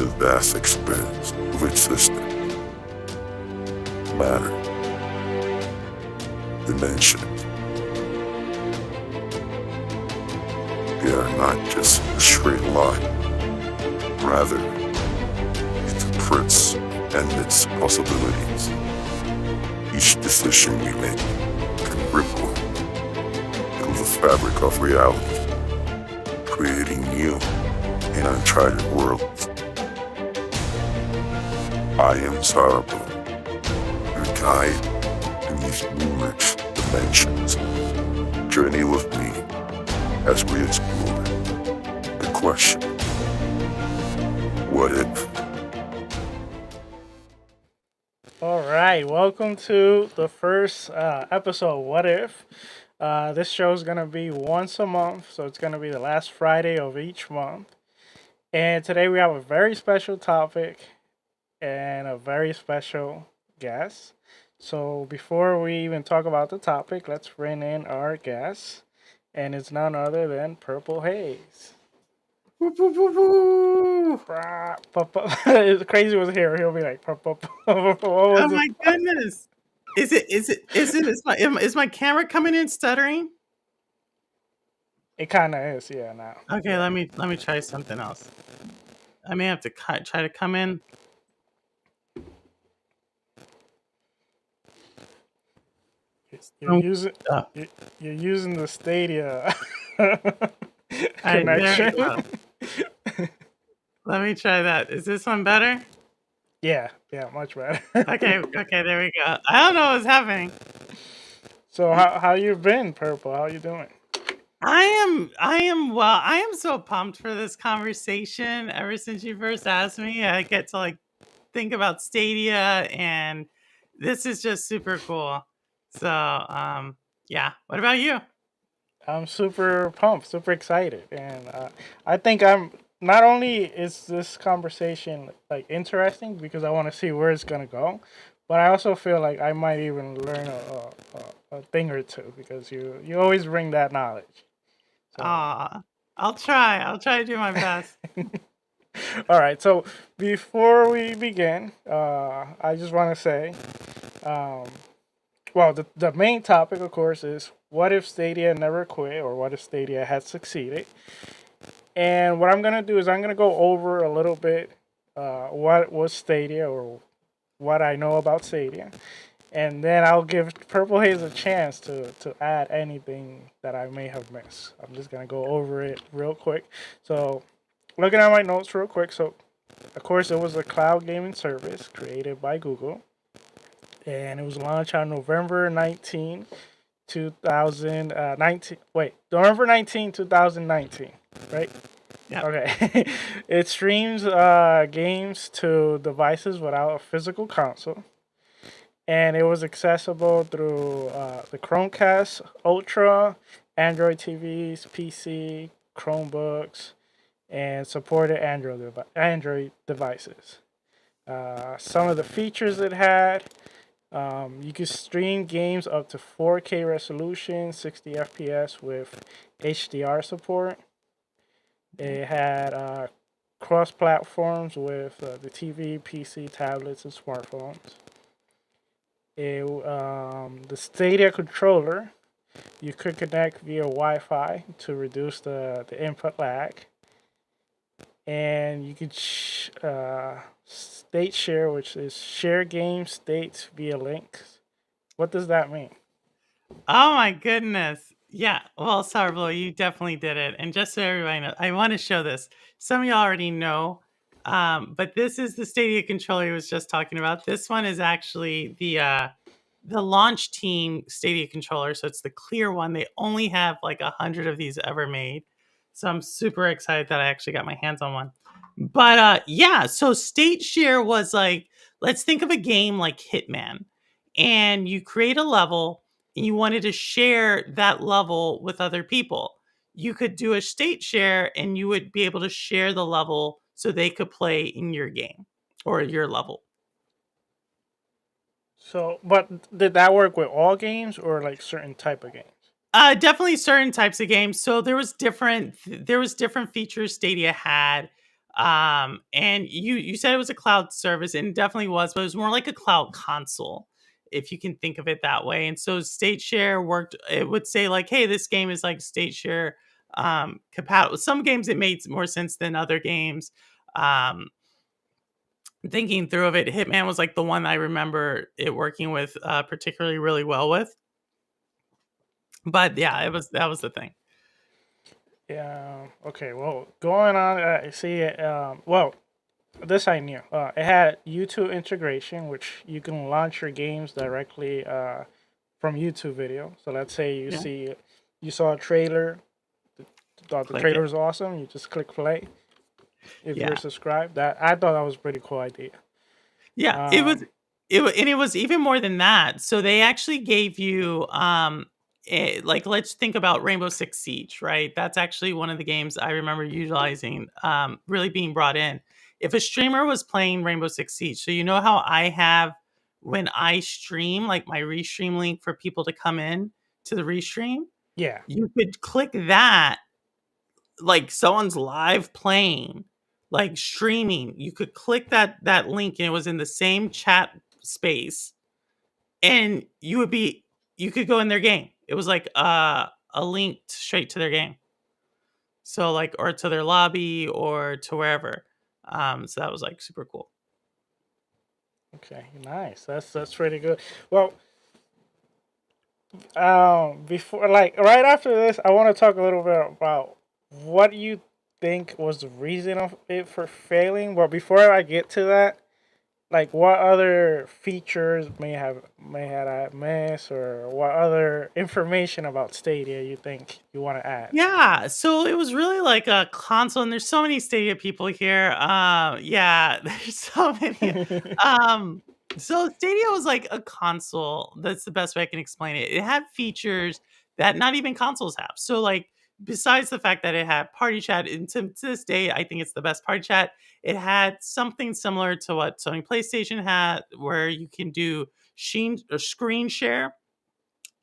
the vast expanse of existence, matter, dimensions. They are not just a straight line. Rather, it's threats and its possibilities. Each decision we make can ripple through the fabric of reality, creating new and uncharted worlds. I am Sourblow, your guide in these new rich dimensions. Journey with me as we explore the question, what if? All right, welcome to the first episode, What If? This show is going to be once a month, so it's going to be the last Friday of each month. And today we have a very special topic and a very special guest. So before we even talk about the topic, let's bring in our guest. And it's none other than Purple Haze. It's crazy was here. He'll be like, what was Oh this? my goodness. Is my camera coming in stuttering? It kind of is, yeah. Now, Okay, let me try something else. I may have to try to come in. you're using you're using the Stadia There connection. we go. Let me try that. Is this one better? Yeah, much better. Okay, there we go. I don't know what's happening. So how you been, Purple? How you doing? I am well. I am so pumped for this conversation. Ever since you first asked me, I get to think about Stadia, and this is just super cool. So, yeah. What about you? I'm super pumped, super excited, and I think I'm. Not only is this conversation interesting because I want to see where it's gonna go, but I also feel like I might even learn a thing or two because you always bring that knowledge. So. I'll try. I'll try to do my best. All right. So before we begin, I just want to say, well, the main topic, of course, is what if Stadia never quit, or what if Stadia had succeeded? And what I'm gonna do is I'm gonna go over a little bit what was Stadia, or what I know about Stadia, and then I'll give Purple Haze a chance to add anything that I may have missed. I'm just gonna go over it real quick. So, looking at my notes real quick. So, of course, it was a cloud gaming service created by Google, and it was launched on November 19, 2019. Wait, November 19, 2019, right? Yeah. Okay. It streams games to devices without a physical console, and it was accessible through the Chromecast Ultra, Android TVs, PC, Chromebooks, and supported Android devices. Some of the features it had: you could stream games up to 4K resolution, 60 FPS with HDR support. It had cross platforms with the TV, PC, tablets, and smartphones. The Stadia controller, you could connect via Wi-Fi to reduce the input lag. And you could state share, which is share game states via links. What does that mean? Oh my goodness. Yeah. Well, Sourblow, you definitely did it. And just so everybody knows, I want to show this. Some of you already know, but this is the Stadia controller I was just talking about. This one is actually the launch team Stadia controller. So it's the clear one. They only have 100 of these ever made. So I'm super excited that I actually got my hands on one. But yeah, so state share was let's think of a game like Hitman, and you create a level and you wanted to share that level with other people. You could do a state share and you would be able to share the level so they could play in your game or your level. So, but did that work with all games or certain type of games? Definitely certain types of games. So there was different features Stadia had. And you said it was a cloud service, and it definitely was, but it was more like a cloud console, if you can think of it that way. And so state share worked. It would say like, hey, this game is like state share compatible. Some games it made more sense than other games. Um, Thinking through of it, Hitman was like the one I remember it working with particularly really well with. But yeah, that was the thing. Yeah. Okay. Well, going on. See. Well, this I knew. It had YouTube integration, which you can launch your games directly from YouTube video. So let's say Yeah, you saw a trailer, thought the click trailer it. was awesome. You just click play if you're Yeah, subscribed. That I thought that was a pretty cool idea. yeah. Um. And it was even more than that. So they actually gave you like let's think about Rainbow Six Siege, right? That's actually one of the games I remember utilizing, really being brought in. If a streamer was playing Rainbow Six Siege, so you know how I have when I stream, like my restream link for people to come in to the restream, Yeah. you could click that like someone's live playing, like streaming. You could click that link and it was in the same chat space, and you could go in their game. It was like a link straight to their game. So like or to their lobby or to wherever. So that was like super cool. Okay. Nice. That's pretty good. Well, before like right after this, I want to talk a little bit about what you think was the reason of it for failing. But before I get to that, like what other features may have I missed, or what other information about Stadia you think you want to add? Yeah, so it was really like a console, and there's so many Stadia people here. Yeah, there's so many. Um, so Stadia was like a console. That's the best way I can explain it. It had features that not even consoles have. So like, besides the fact that it had party chat, and to this day, I think it's the best party chat. It had something similar to what Sony PlayStation had, where you can do screen share.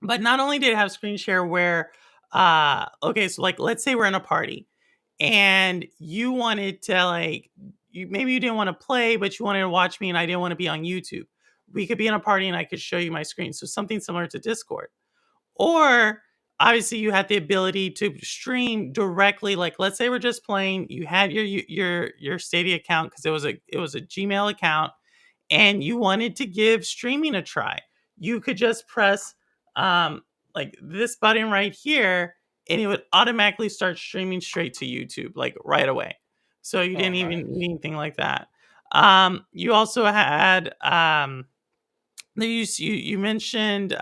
But not only did it have screen share where okay, so like let's say we're in a party and you wanted to like maybe you didn't want to play, but you wanted to watch me and I didn't want to be on YouTube. We could be in a party and I could show you my screen. So something similar to Discord. Or obviously you had the ability to stream directly. Like let's say we're just playing, you had your Stadia account because it was a Gmail account, and you wanted to give streaming a try, you could just press like this button right here, and it would automatically start streaming straight to YouTube, like right away. So you Oh, didn't even nice. need anything like that. You also had you mentioned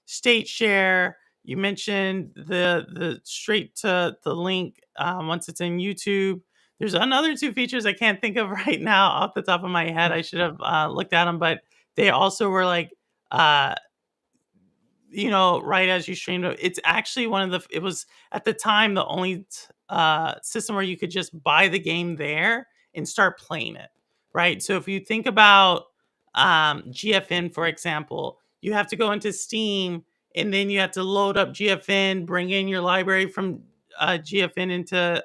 state share. You mentioned the straight to the link once it's in YouTube. There's another two features I can't think of right now off the top of my head. I should have looked at them, but they also were like uh, right as you streamed it. It's actually it was at the time the only system where you could just buy the game there and start playing it, right? So if you think about GFN, for example, you have to go into Steam and then you have to load up GFN, bring in your library from GFN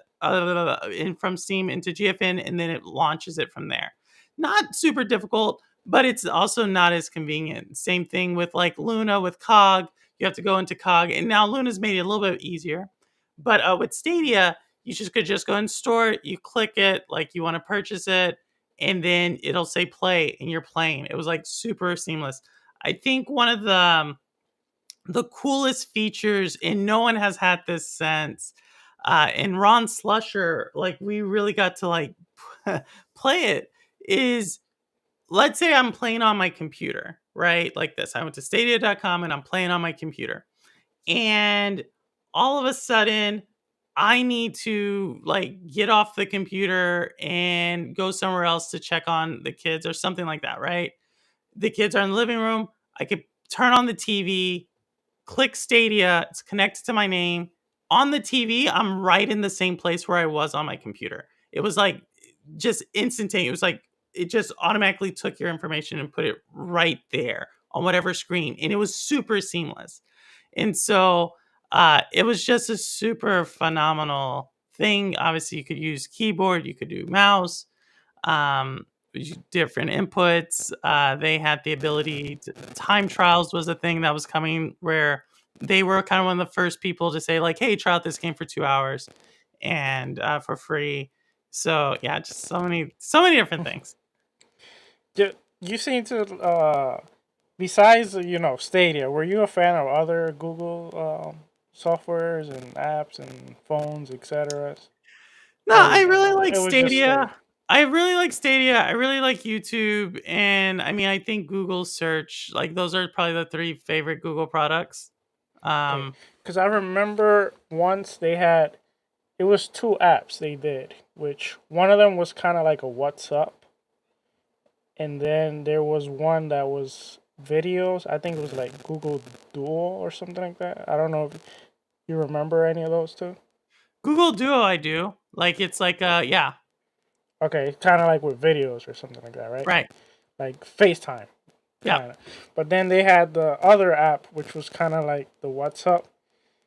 from Steam into GFN, and then it launches it from there. Not super difficult, but it's also not as convenient. Same thing with like Luna with COG. You have to go into COG, and now Luna's made it a little bit easier. But with Stadia, you could just go and store it. You click it, like you want to purchase it, and then it'll say play, and you're playing. It was like super seamless. I think one of the coolest features, and no one has had this since. And Ron Slusher, like we really got to like play it. Is let's say I'm playing on my computer, right? Like this. I went to stadia.com and I'm playing on my computer. And all of a sudden, I need to like get off the computer and go somewhere else to check on the kids or something like that, right? The kids are in the living room. I could turn on the TV, click Stadia, it's connected to my name. On the TV, I'm right in the same place where I was on my computer. It was like just instantaneous. It was like it just automatically took your information and put it right there on whatever screen. And it was super seamless. And so it was just a super phenomenal thing. Obviously, you could use keyboard, you could do mouse, um, different inputs. They had the ability to, time trials was a thing that was coming where they were kind of one of the first people to say like, hey, try out this game for 2 hours and for free. So yeah, just so many different things. You seem to besides Stadia, were you a fan of other Google softwares and apps and phones, etc.? No, Or I really like it was just Stadia? Stadia. I really like Stadia. I really like YouTube. And I mean, I think Google search, like those are probably the 3 favorite Google products. Okay, because I remember once they had, it was 2 apps they did, which one of them was kind of like a What's Up, and then there was one that was videos. I think it was like Google Duo or something like that. I don't know if you remember any of those two. Google Duo, I do. Like it's like yeah, Okay, kind of like with videos or something like that, right? right. Like FaceTime, Yeah. kind of. But then they had the other app, which was kind of like the What's Up,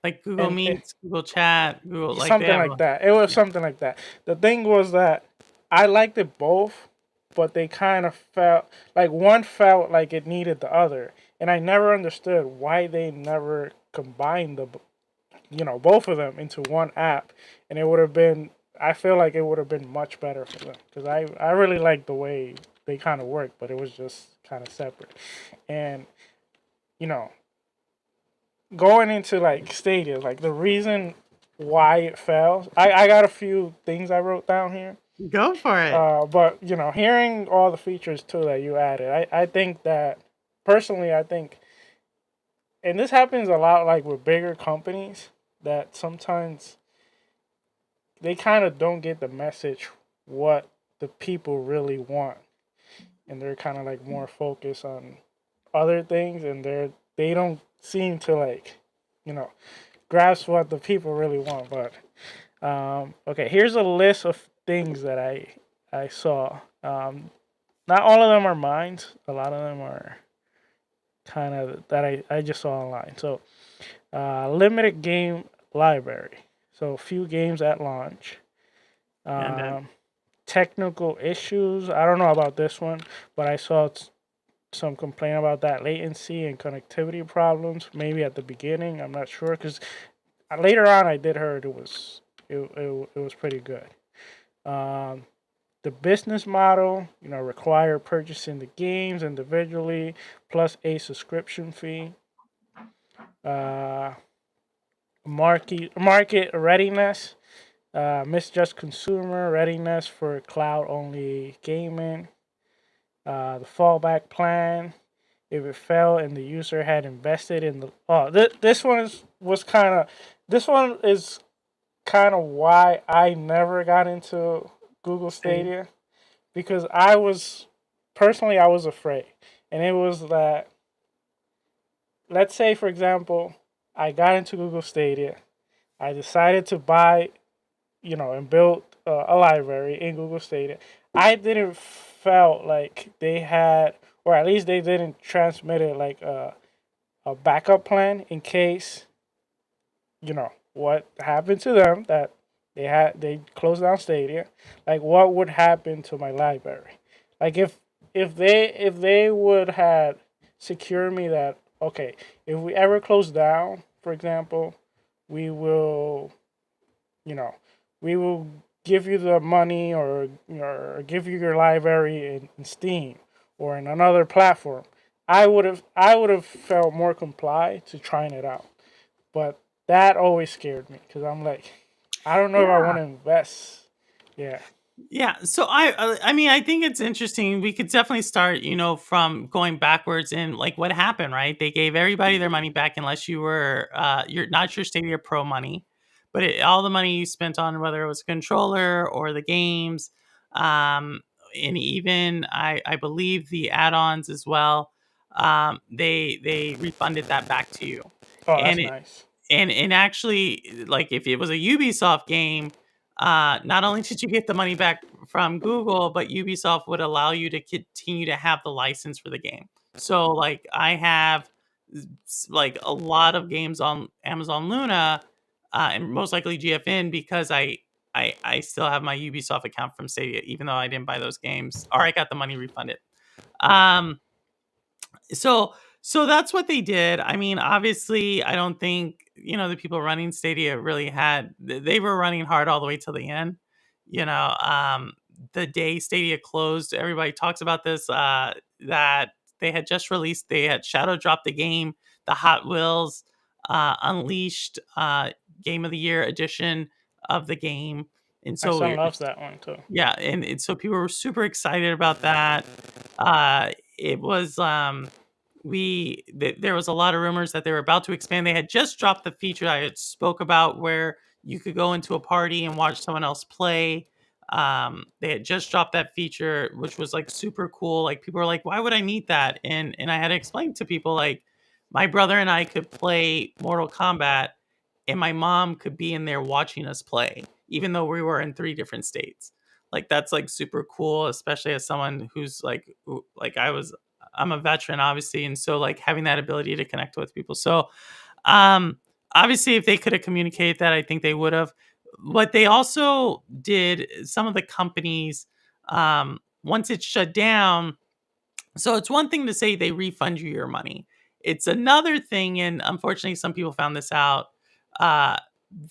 Like Google and Meets, Google Chat, Google like they something have like that. It was yeah. something like that. The thing was that I liked it both, but they kind of felt like one felt like it needed the other, and I never understood why they never combined both of them into one app, and it would have been. I feel like it would have been much better for them because I really like the way they kind of work, but it was just kind of separate, and you know going into like Stadia, like the reason why it fell. I got a few things I wrote down here. Go for it. But hearing all the features too that you added, I think that personally, I think, and this happens a lot like with bigger companies, that sometimes they kind of don't get the message what the people really want, and they're kind of like more focused on other things, and they don't seem to like, grasp what the people really want. But okay, here's a list of things that I saw. Not all of them are mine. A lot of them are kind of that I just saw online. So, limited game library. So, few games at launch. And then Technical issues. I don't know about this one, but I saw some complaint about that latency and connectivity problems. Maybe at the beginning, I'm not sure, because later on I did heard it was pretty good. The business model, require purchasing the games individually plus a subscription fee. Market readiness, misjudged consumer readiness for cloud only gaming. The fallback plan, if it fell and the user had invested in the this one is kind of why I never got into Google Stadia, because I was afraid, and it was that, let's say for example, I got into Google Stadia, I decided to buy, and build a library in Google Stadia. I didn't felt like they had, or at least they didn't transmit it like a backup plan in case, what happened to them, that they closed down Stadia. Like what would happen to my library? Like if they would have secured me that, okay, if we ever close down, for example, we will, we will give you the money, or give you your library in Steam or in another platform. I would have felt more complied to trying it out. But that always scared me because I'm like, I don't know if I want to invest. Yeah. Yeah, so I mean I think it's interesting. We could definitely start, from going backwards in like what happened, right? They gave everybody their money back unless you were you're not your Stadia Pro money, but all the money you spent on whether it was a controller or the games, um, and even I believe the add-ons as well, they refunded that back to you, Oh, and that's it nice. and actually like if it was a Ubisoft game, not only did you get the money back from Google, but Ubisoft would allow you to continue to have the license for the game. So like I have like a lot of games on Amazon Luna, and most likely GFN because I still have my Ubisoft account from Stadia, even though I didn't buy those games, or I got the money refunded. Um, so so that's what they did. I mean, obviously, I don't think the people running Stadia really they were running hard all the way till the end. You know, the day Stadia closed, everybody talks about this. That they had shadow dropped the game, the Hot Wheels Unleashed Game of the Year edition of the game, and My so son loves that one too. yeah, and so people were super excited about that. It was there was a lot of rumors that they were about to expand. They had just dropped the feature I had spoke about where you could go into a party and watch someone else play. They had just dropped that feature, which was like super cool. Like people were like, "Why would I need that?" And I had to explain to people like, my brother and I could play Mortal Kombat, and my mom could be in there watching us play, even though we were in 3 different states. Like that's like super cool, especially as someone who's like I'm a veteran, obviously, and so like having that ability to connect with people. So um obviously if they could have communicated that, I think they would have. What they also did, some of the companies, once it shut down, so it's one thing to say they refund you your money. It's another thing, and unfortunately some people found this out, uh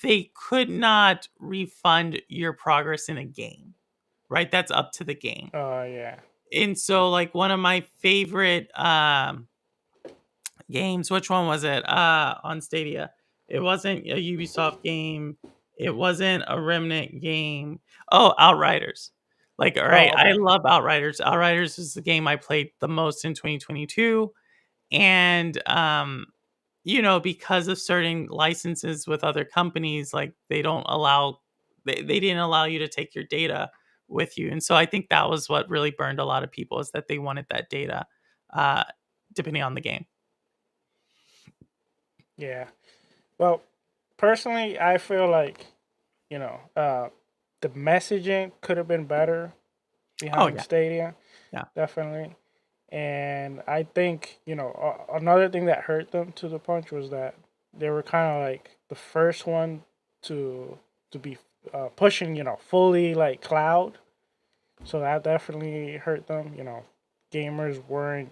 they could not refund your progress in a game, right? That's up to the game. Oh yeah. And so like one of my favorite games, which one was it? On Stadia. It wasn't a Ubisoft game. It wasn't a Remnant game. Oh, Outriders. Like, all right, Oh I okay. love Outriders. Outriders is the game I played the most in 2022. And because of certain licenses with other companies, like they didn't allow you to take your data with you. And so I think that was what really burned a lot of people, is that they wanted that data, uh, depending on the game. Yeah. Well, personally, I feel like the messaging could have been better Oh behind yeah, Stadia, yeah. definitely. And I think another thing that hurt them to the punch was that they were kind of like the first one to be pushing fully like cloud, so that definitely hurt them. Gamers weren't.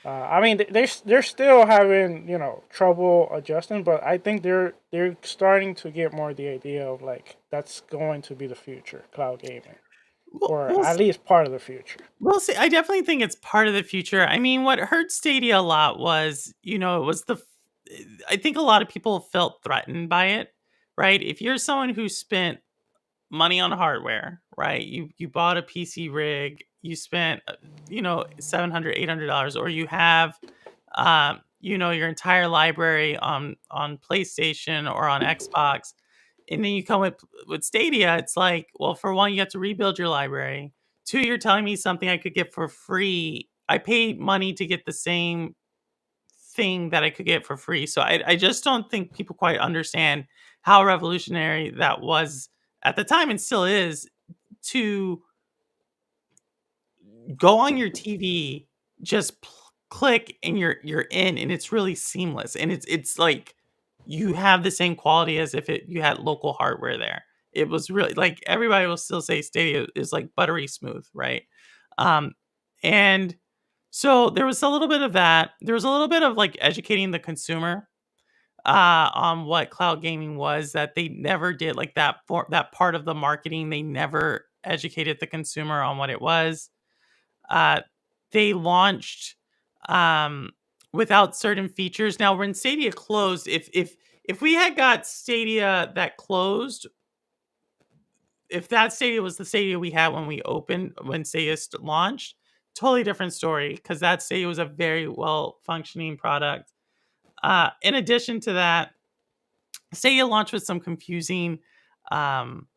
I mean, they're still having trouble adjusting, but I think they're starting to get more the idea of like that's going to be the future, cloud gaming, We'll, or we'll at least part of the future. we'll see. I definitely think it's part of the future. I mean, what hurt Stadia a lot was, it was I think a lot of people felt threatened by it, right? If you're someone who spent money on hardware, right? You bought a PC rig, you spent $700, $800, or you have your entire library on PlayStation or on Xbox, and then you come with Stadia. It's like, well, for one, you have to rebuild your library. Two, you're telling me something I could get for free. I paid money to get the same thing that I could get for free. So I just don't think people quite understand how revolutionary that was at the time, and still is, to go on your TV, just click, and you're in, and it's really seamless, and it's like you have the same quality as if you had local hardware there. It was really like, everybody will still say Stadia is like buttery smooth, right? Um, and so there was a little bit of that. There was a little bit of like educating the consumer on what cloud gaming was, that they never did, like that part of the marketing. They never educated the consumer on what it was. Uh, they launched um, without certain features. Now, when Stadia closed, if we had got Stadia that closed, if that Stadia was the Stadia we had when Stadia launched, totally different story, because that Stadia was a very well functioning product. In addition to that, Stadia launched with some confusing, um,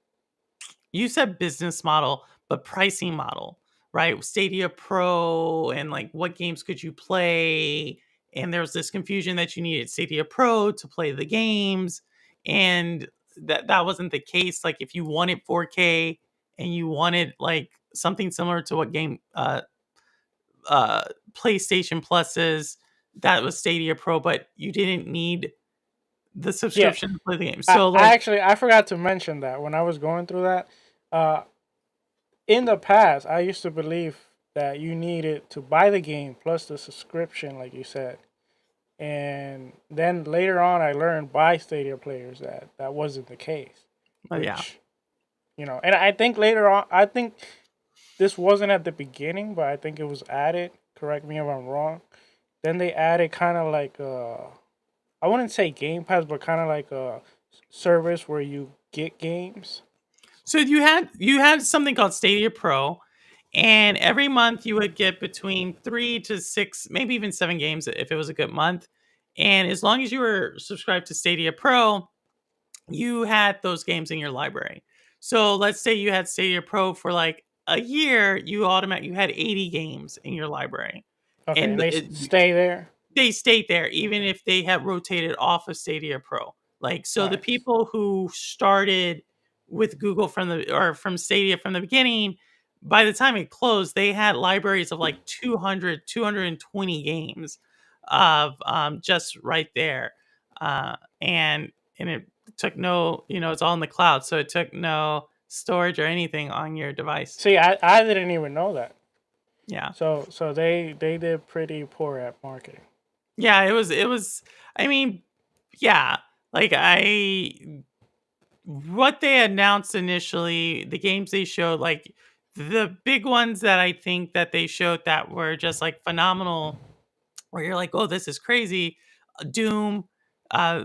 you said business model, but pricing model, right? Stadia Pro, and like what games could you play? And there was this confusion that you needed Stadia Pro to play the games, and that wasn't the case. Like if you wanted 4K and you wanted like something similar to what game uh PlayStation Plus is, that was Stadia Pro, but you didn't need the Yeah, subscription to play the game. I, So I like, actually I forgot to mention that when I was going through that. Uh, in the past, I used to believe that you needed to buy the game plus the subscription, like you said. And then later on, I learned by Stadia players that that wasn't the case, yeah. which, and I think later on, I think this wasn't at the beginning, but I think it was added. Correct me if I'm wrong. Then they added kind of like I wouldn't say Game Pass, but kind of like a service where you get games. So you had something called Stadia Pro, and every month you would get between 3 to 6, maybe even 7 games if it was a good month. And as long as you were subscribed to Stadia Pro, you had those games in your library. So let's say you had Stadia Pro for like a year, you had 80 games in your library. Okay, and And they stay there. they stayed there even if they had rotated off of Stadia Pro. Like, so the Nice. people who started with Google from Stadia from the beginning, by the time it closed, they had libraries of like 220 games of just right there. And it took no, it's all in the cloud, so it took no storage or anything on your device. See, I didn't even know that. Yeah. So they did pretty poor at marketing. Yeah, it was I mean, yeah, like what they announced initially, the games they showed, like the big ones that I think that they showed that were just like phenomenal, where you're like, "Oh, this is crazy." Doom,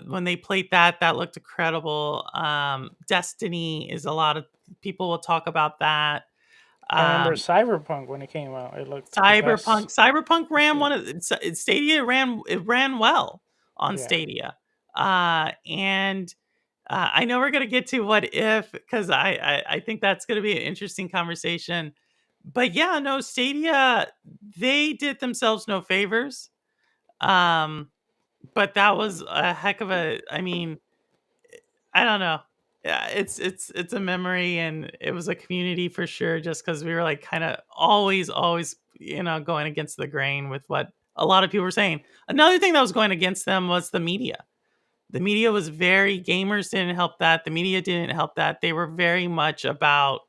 when they played that, that looked incredible. Destiny is a lot of people will talk about that. I remember Um, Cyberpunk when it came out. It looked the best. Cyberpunk ran Yeah. Stadia ran well on Yeah. Stadia. And I know we're gonna get to what if, because I think that's gonna be an interesting conversation. But yeah, no, Stadia, they did themselves no favors. Um, but that was a heck of a, I mean, I don't know. Yeah, it's a memory, and it was a community for sure, just because we were like kind of always, going against the grain with what a lot of people were saying. Another thing that was going against them was the media. The media was very, gamers didn't help that. The media didn't help that. They were very much about,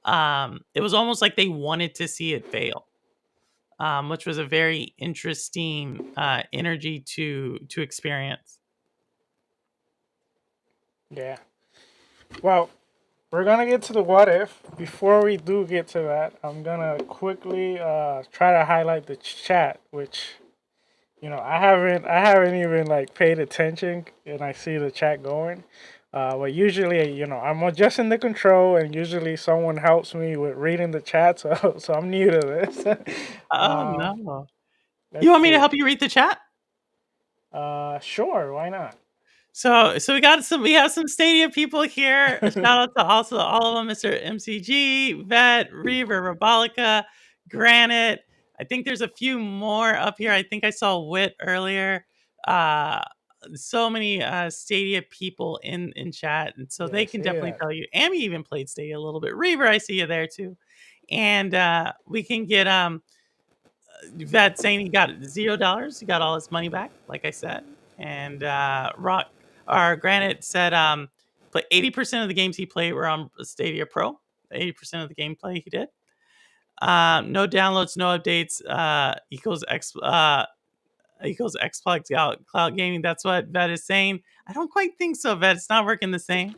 it was almost like they wanted to see it fail. Which was a very interesting energy to experience. Yeah. Well, we're gonna get to the what if. Before we do get to that, I'm gonna quickly try to highlight the chat, which I haven't even like paid attention, and I see the chat going. But usually, I'm adjusting the control, and usually someone helps me with reading the chat. So I'm new to this. Oh um, no! You let's want me to see. help you read the chat? Sure, why not? So we have some Stadia people here. A shout out to also all of them, Mr. MCG, Vet, Reaver, Robolica, Granite. I think there's a few more up here. I think I saw Wit earlier. Uh, so many Stadia people in chat, and so Yeah, I they can see definitely that. tell you. Amy even played Stadia a little bit. Reaver, I see you there too. And we can get Vet saying he got $0. He got all his money back, like I said. And Rock or Granite said but 80% of the games he played were on Stadia Pro. 80% of the gameplay he did. No downloads, no updates, equals Xbox Cloud Gaming. That's what Vet is saying. I don't quite think so, Vet. It's not working the same.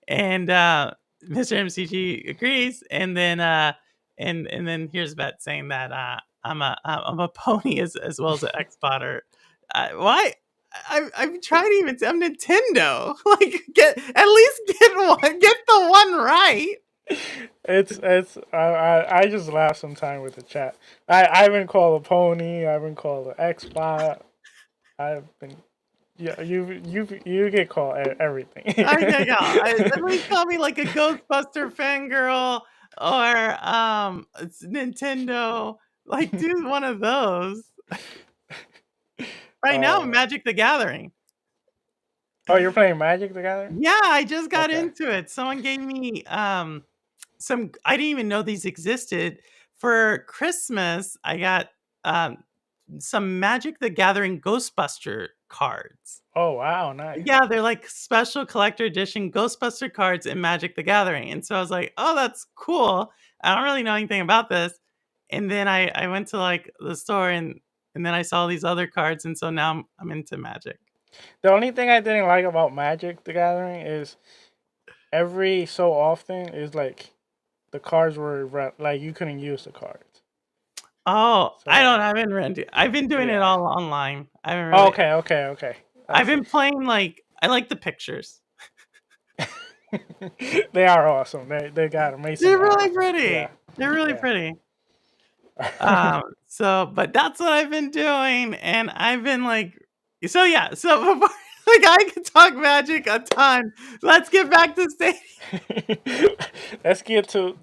And Mr. MCG agrees. And then here's Vet saying that I'm a pony as well as an Xbotter. Why? I'm trying to even. I'm Nintendo. Like, at least get the one right. I just laugh sometime with the chat. I've been called a pony. I've been called an Xbox. I've been yeah. You get called everything. Somebody call me like a Ghostbuster fangirl, or it's Nintendo. Like, do one of those. Right now, uh, Magic the Gathering. oh, you're playing Magic together? Yeah, I just got Okay. into it. Someone gave me some, I didn't even know these existed. For Christmas, I got some Magic the Gathering Ghostbuster cards. Oh wow, nice. Yeah, they're like special collector edition Ghostbuster cards in Magic the Gathering. And so I was like, oh, that's cool. I don't really know anything about this. And then I went to like the store and then I saw these other cards. And so now I'm into Magic. The only thing I didn't like about Magic the Gathering is every so often is like the cards were like you couldn't use the cards. Oh, I So haven't read. I've been doing it yeah. all online. I haven't Oh, really. okay. I I've see. been playing like I like the pictures. They are awesome. They got amazing They're art. really pretty. Yeah, They're really yeah. pretty. So but that's what I've been doing, and I've been like so yeah, so before like I could talk Magic a ton. Let's get back to Stadia. Let's get to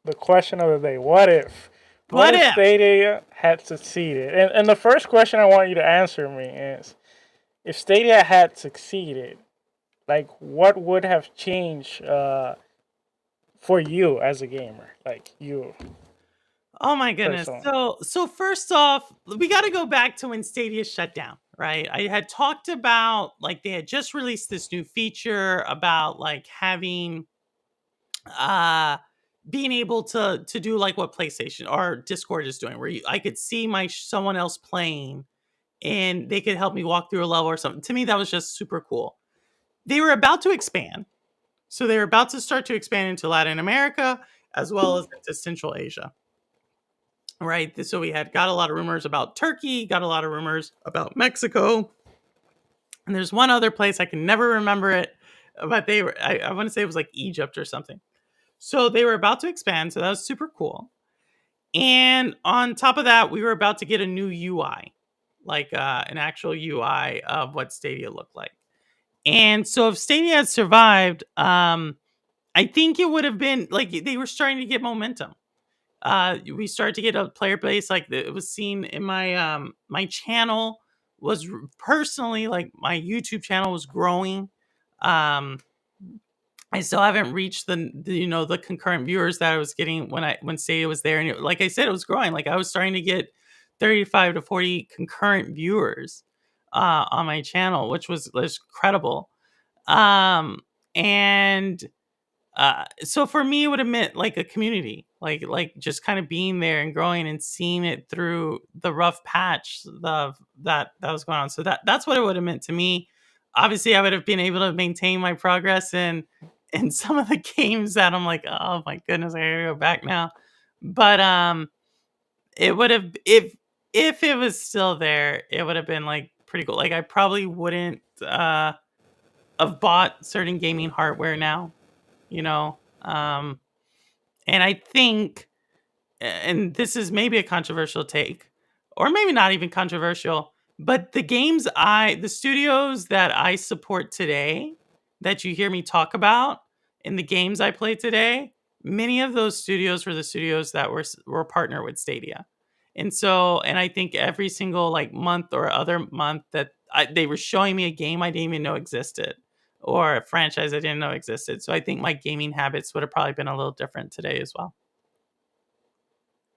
the question of the day. What What if if? Stadia had succeeded? And the first question I want you to answer me is, if Stadia had succeeded, like what would have changed for you as a gamer, like you Oh my goodness. personally? So first off, we got to go back to when Stadia shut down, right? I had talked about like they had just released this new feature about like having uh being able to do like what PlayStation or Discord is doing, where I could see my someone else playing and they could help me walk through a level or something. To me, that was just super cool. They were about to expand, so they were about to start to expand into Latin America as well as into Central Asia. Right, so we had got a lot of rumors about Turkey, got a lot of rumors about Mexico, and there's one other place I can never remember it, but they were I want to say it was like Egypt or something. So they were about to expand, so that was super cool. And on top of that, we were about to get a new UI, like an actual UI of what Stadia looked like. And so if Stadia had survived, I think it would have been like they were starting to get momentum. We started to get a player base like it was seen in my my channel was personally like my YouTube channel was growing. Um, I still haven't reached the concurrent viewers that I was getting when Stadia was there, and like I said, it was growing. Like I was starting to get 35 to 40 concurrent viewers on my channel, which was incredible. Um, and so for me, it would have meant like a community, like just kind of being there and growing and seeing it through the rough patch that was going on. So that's what it would have meant to me. Obviously, I would have been able to maintain my progress in some of the games that I'm like, oh my goodness, I gotta go back now. But it would have if it was still there, it would have been like pretty cool. Like I probably wouldn't have bought certain gaming hardware now, you know. And I think, and this is maybe a controversial take, or maybe not even controversial, but the studios that I support today, that you hear me talk about, in the games I play today, many of those studios were the studios that were partner with Stadia. And so, and I think every single like month or other month that they were showing me a game I didn't even know existed or a franchise I didn't know existed. So I think my gaming habits would have probably been a little different today as well.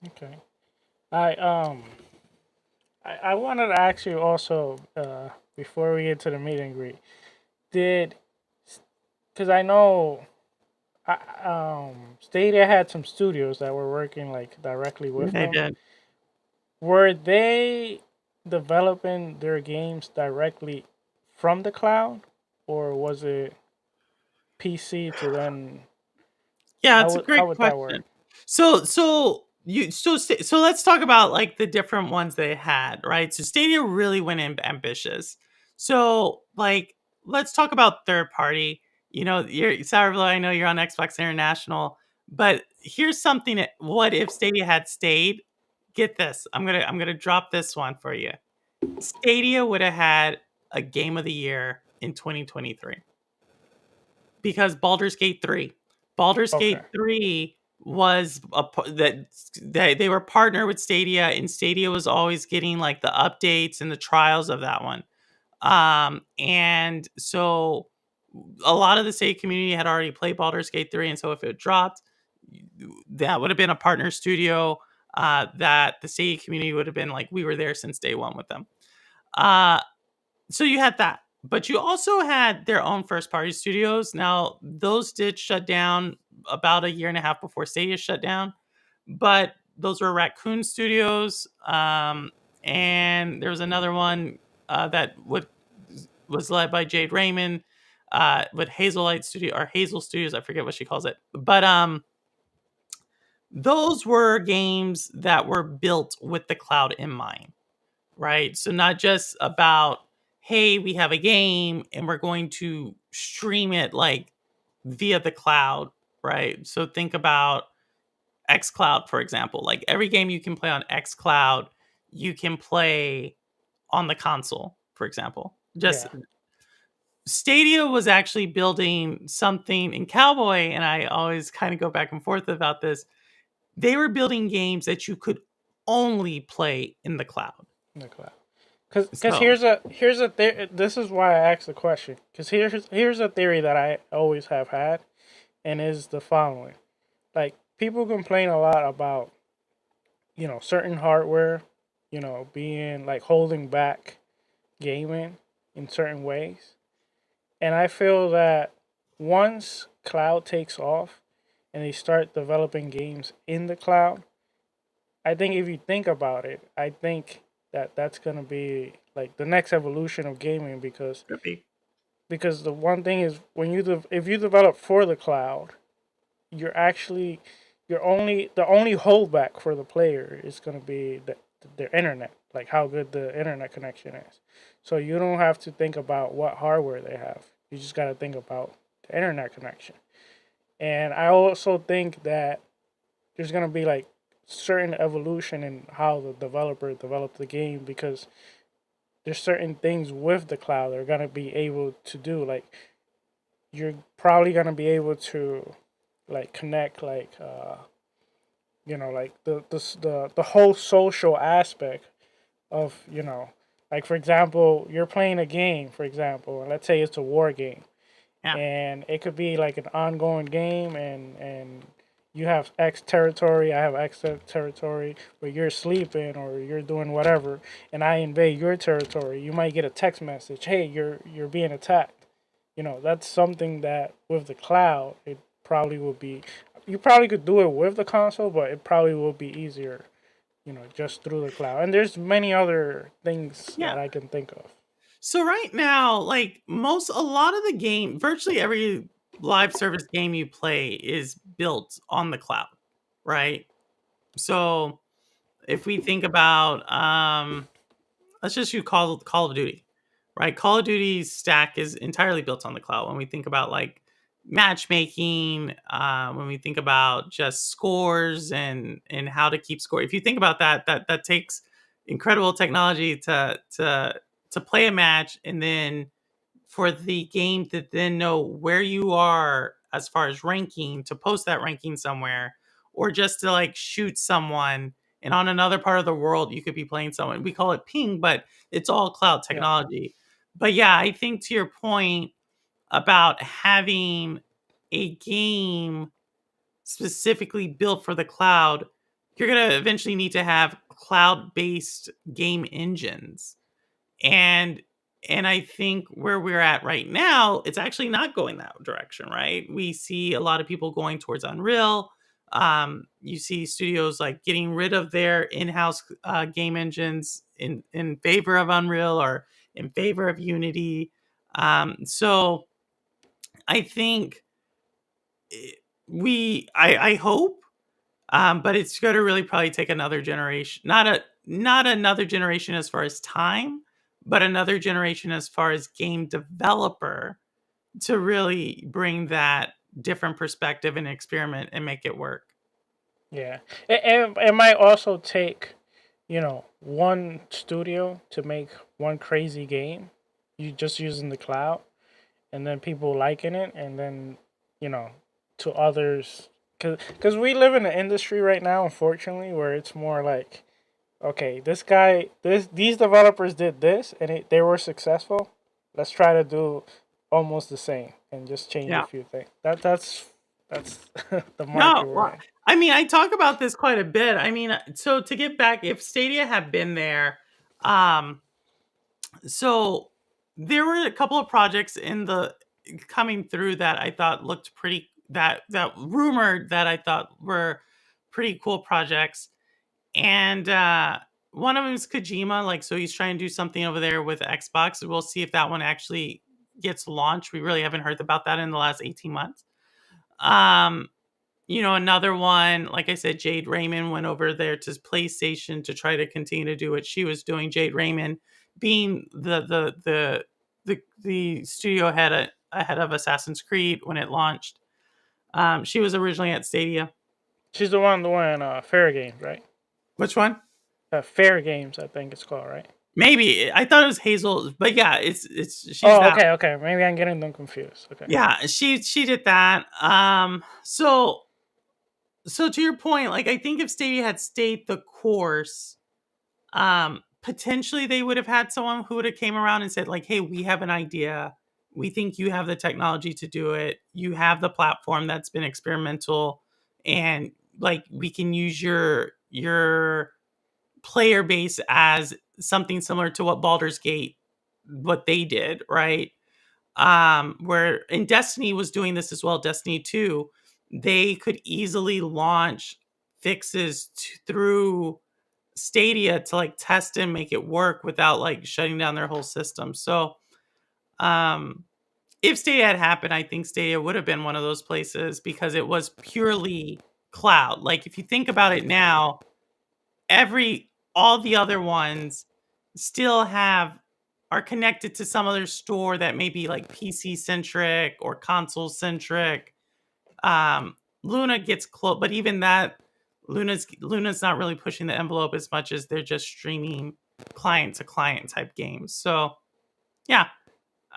Okay. I I wanted to ask you also before we get to the meet and greet, did because I know Stadia had some studios that were working like directly with They them. did. Were they developing their games directly from the cloud, or was it PC to then? Yeah, How it's a would how great would that work? question. So let's talk about like the different ones they had, right? So Stadia really went ambitious. So like let's talk about third party. You know, you're Sourblow, I know you're on Xbox International, but here's something that what if Stadia had stayed? Get this. I'm gonna drop this one for you. Stadia would have had a game of the year in 2023 because Baldur's Gate 3. Baldur's Okay. Gate 3 was that they were partnered with Stadia, and Stadia was always getting like the updates and the trials of that one. And so a lot of the Stadia community had already played Baldur's Gate 3, and so if it dropped, that would have been a partner studio that the Stadia community would have been like, we were there since day one with them. So you had that, but you also had their own first party studios. Now those did shut down about a year and a half before Stadia shut down, but those were Raccoon Studios, and there was another one that was led by Jade Raymond, with Hazelite Studio or Hazel Studios. I forget what she calls it, but those were games that were built with the cloud in mind, right? So not just about, hey, we have a game and we're going to stream it like via the cloud, right? So think about xCloud, for example. Like every game you can play on xCloud, you can play on the console, for example. Just Yeah. Stadia was actually building something in Cowboy, and I always kind of go back and forth about this. They were building games that you could only play in the cloud. In the cloud. Because So, this is why I asked the question. Because here's a theory that I always have had, and is the following: like people complain a lot about certain hardware, being like holding back gaming in certain ways, and I feel that once cloud takes off and they start developing games in the cloud, I think if you think about it, I think that that's gonna be like the next evolution of gaming could be. because the one thing is when if you develop for the cloud, you're actually the only holdback for the player is gonna be their internet, like how good the internet connection is. So you don't have to think about what hardware they have. You just gotta think about the internet connection. And I also think that there's gonna be like certain evolution in how the developer developed the game because there's certain things with the cloud they're gonna be able to do. Like you're probably gonna be able to like connect like like the whole social aspect of like for example you're playing a game for example and let's say it's a war game Yeah. and it could be like an ongoing game and you have X territory, I have X territory, where you're sleeping or you're doing whatever, and I invade your territory. You might get a text message, "Hey, you're being attacked." That's something that with the cloud, it probably would be. You probably could do it with the console, but it probably will be easier, just through the cloud. And there's many other things Yeah. that I can think of. So right now, like a lot of the game, virtually every live service game you play is built on the cloud, right? So if we think about, let's just use Call of Duty, right? Call of Duty's stack is entirely built on the cloud. When we think about like matchmaking, when we think about just scores and how to keep score, if you think about that takes incredible technology to play a match and then for the game to then know where you are as far as ranking, to post that ranking somewhere, or just to like shoot someone and on another part of the world you could be playing someone. We call it ping, but it's all cloud Yeah. technology. But yeah, I think to your point about having a game specifically built for the cloud, you're going to eventually need to have cloud-based game engines. And I think where we're at right now, it's actually not going that direction, right? We see a lot of people going towards Unreal. You see studios like getting rid of their in-house game engines in favor of Unreal or in favor of Unity. So I think I hope, but it's going to really probably take another generation, not another generation as far as time, but another generation as far as game developer to really bring that different perspective and experiment and make it work. Yeah, it might also take, one studio to make one crazy game. You just using the cloud, and then people liking it, and then to others, because we live in an industry right now, unfortunately, where it's more like, okay, these developers did this, and they were successful. Let's try to do almost the same and just change a Yeah. few things. That's the market No, we're well, in. I mean, I talk about this quite a bit. I mean, so to get back, if Stadia had been there, um, So there were a couple of projects in the coming through that I thought looked pretty that rumored that I thought were pretty cool projects. And one of them is Kojima, like so he's trying to do something over there with Xbox. We'll see if that one actually gets launched. We really haven't heard about that in the last 18 months. Um Another one, like I said, Jade Raymond went over there to PlayStation to try to continue to do what she was doing. Jade Raymond being the studio head ahead of Assassin's Creed when it launched. She was originally at Stadia. She's the one doing Fair Games, right? Which one? Fair Games, I think it's called, right? Maybe I thought it was Hazel, but yeah, it's she's Oh, that. okay. Maybe I'm getting them confused. Okay. Yeah, she did that. So to your point, like I think if Stadia had stayed the course, potentially they would have had someone who would have came around and said like, hey, we have an idea, we think you have the technology to do it, you have the platform that's been experimental, and like we can use your player base as something similar to what Baldur's Gate, what they did, right? Where in Destiny was doing this as well, Destiny 2, they could easily launch fixes through Stadia to like test and make it work without like shutting down their whole system. So, um, if Stadia had happened, I think Stadia would have been one of those places because it was purely cloud. Like if you think about it now, all the other ones still are connected to some other store that may be like PC centric or console centric. Luna gets close, but even that, Luna's not really pushing the envelope as much as they're just streaming client to client type games. So yeah,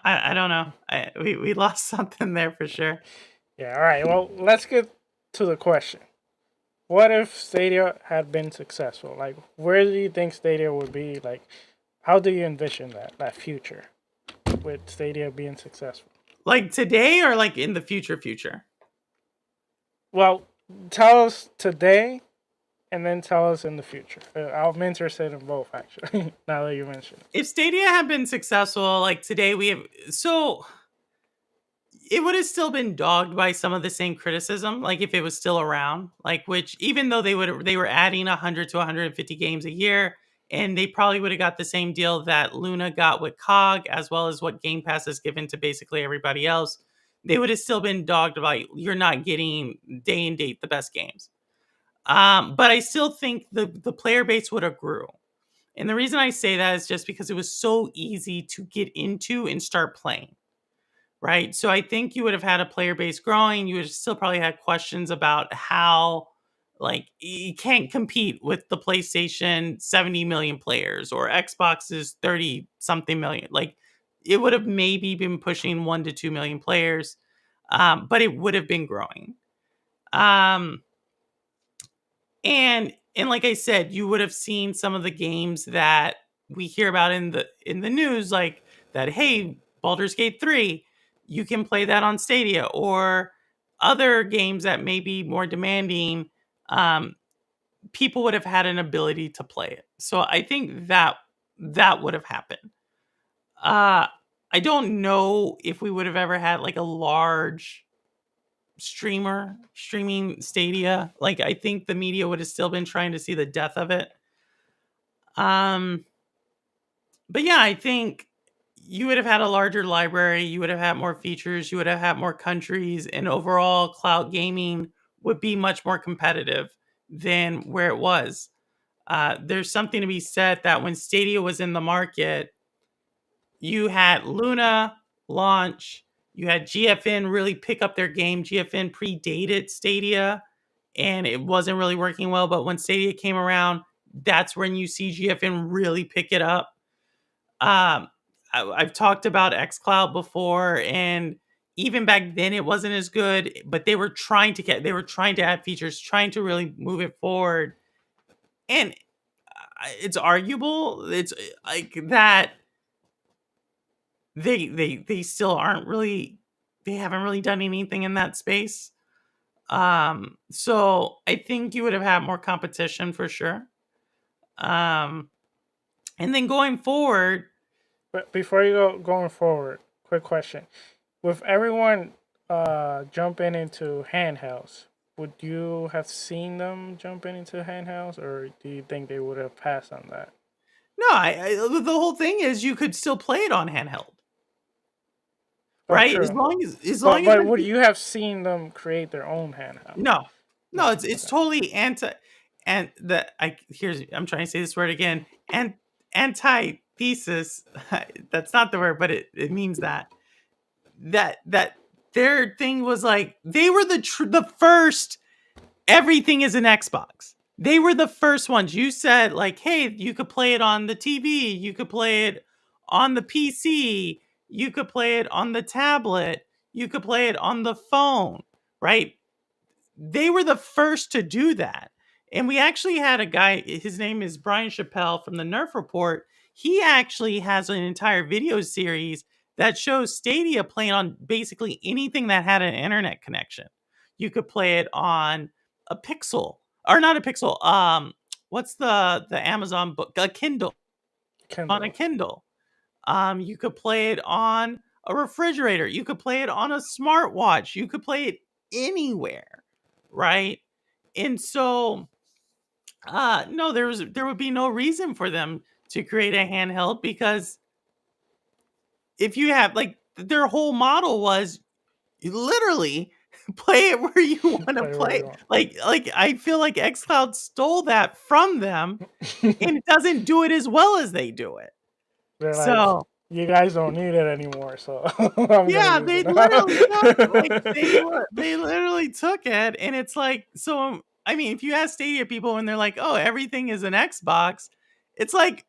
I don't know. We lost something there for sure. Yeah. All right. Well, let's get to the question. What if Stadia had been successful? Like, where do you think Stadia would be? Like, how do you envision that future with Stadia being successful? Like today or like in the future? Well, tell us today, and then tell us in the future. I'm interested in both, actually. Now that you mentioned it. If Stadia had been successful, like today it would have still been dogged by some of the same criticism, like if it was still around, like which even though they were adding 100 to 150 games a year, and they probably would have got the same deal that Luna got with COG, as well as what Game Pass has given to basically everybody else, they would have still been dogged about you're not getting day and date the best games. But I still think the player base would have grew. And the reason I say that is just because it was so easy to get into and start playing. Right. So I think you would have had a player base growing. You would have still probably had questions about how, like, you can't compete with the PlayStation 70 million players or Xbox's 30 something million. Like, it would have maybe been pushing 1 to 2 million players, but it would have been growing. Um, and like I said, you would have seen some of the games that we hear about in the news, like that. Hey, Baldur's Gate 3, you can play that on Stadia, or other games that may be more demanding. Um, People would have had an ability to play it. So I think that would have happened. Uh, I don't know if we would have ever had like a large streaming Stadia. Like I think the media would have still been trying to see the death of it. Um but yeah, I think you would have had a larger library, you would have had more features, you would have had more countries, and overall cloud gaming would be much more competitive than where it was. There's something to be said that when Stadia was in the market, you had Luna launch, you had GFN really pick up their game. GFN predated Stadia and it wasn't really working well. But when Stadia came around, that's when you see GFN really pick it up. I've talked about xCloud before, and even back then it wasn't as good, but they were trying to add features, trying to really move it forward. And it's arguable. It's like that they still aren't really they haven't really done anything in that space. So I think you would have had more competition for sure. Um and then going forward, But before you go going forward, quick question: with everyone jumping into handhelds, would you have seen them jumping into handhelds, or do you think they would have passed on that? No, the whole thing is you could still play it on handheld, Oh, right? true. As But long as but you're would you have seen them create their own handheld? no, No. no, it's Okay. totally and the I here's I'm trying to say this word again, and antithesis. That's not the word, but it means that their thing was like they were the first everything is an Xbox. They were the first ones. You said like, hey, you could play it on the TV, you could play it on the PC, you could play it on the tablet, you could play it on the phone, right? They were the first to do that. And we actually had a guy, his name is Brian Chappelle from the Nerf Report. He actually has an entire video series that shows Stadia playing on basically anything that had an internet connection. You could play it on a Pixel, or not a Pixel. What's the Amazon book? A Kindle. On a Kindle. Kindle. You could play it on a refrigerator. You could play it on a smartwatch. You could play it anywhere, right? And so, no, there would be no reason for them to create a handheld because if you have like their whole model was you literally play it where you want to Play where play. you want. Like I feel like xCloud stole that from them and it doesn't do it as well as they do it. They're like, So you guys don't need it anymore, so I'm gonna yeah, use they it literally took like now. they literally took it, and it's like so. I mean, if you ask Stadia people and they're like, "Oh, everything is an Xbox," it's like,